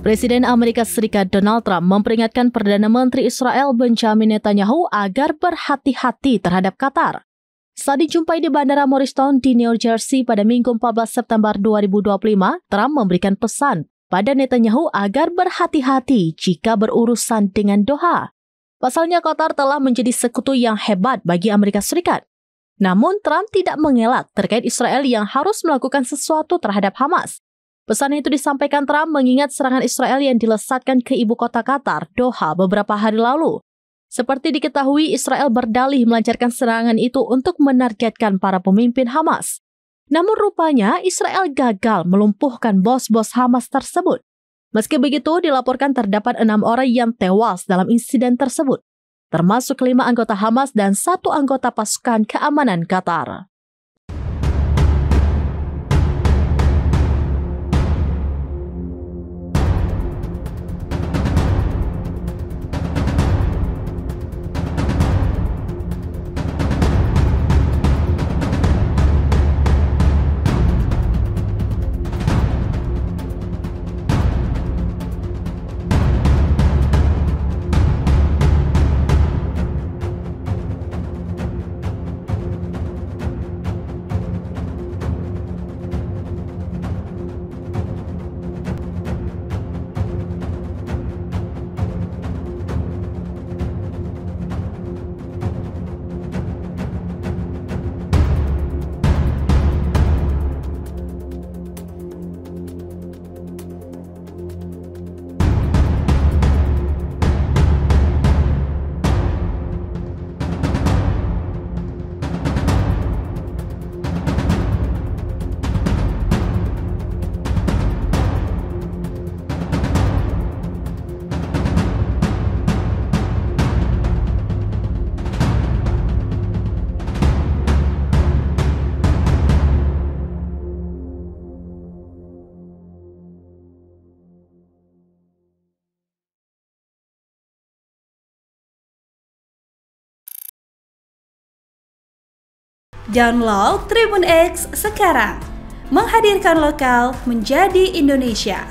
Presiden Amerika Serikat Donald Trump memperingatkan Perdana Menteri Israel Benjamin Netanyahu agar berhati-hati terhadap Qatar. Saat dijumpai di Bandara Morristown di New Jersey pada Minggu 14 September 2025, Trump memberikan pesan pada Netanyahu agar berhati-hati jika berurusan dengan Doha. Pasalnya Qatar telah menjadi sekutu yang hebat bagi Amerika Serikat. Namun Trump tidak mengelak terkait Israel yang harus melakukan sesuatu terhadap Hamas. Pesan itu disampaikan Trump mengingat serangan Israel yang dilesatkan ke ibu kota Qatar, Doha, beberapa hari lalu. Seperti diketahui, Israel berdalih melancarkan serangan itu untuk menargetkan para pemimpin Hamas. Namun rupanya Israel gagal melumpuhkan bos-bos Hamas tersebut. Meski begitu, dilaporkan terdapat 6 orang yang tewas dalam insiden tersebut, termasuk 5 anggota Hamas dan 1 anggota pasukan keamanan Qatar. Download Tribun X sekarang, menghadirkan lokal menjadi Indonesia.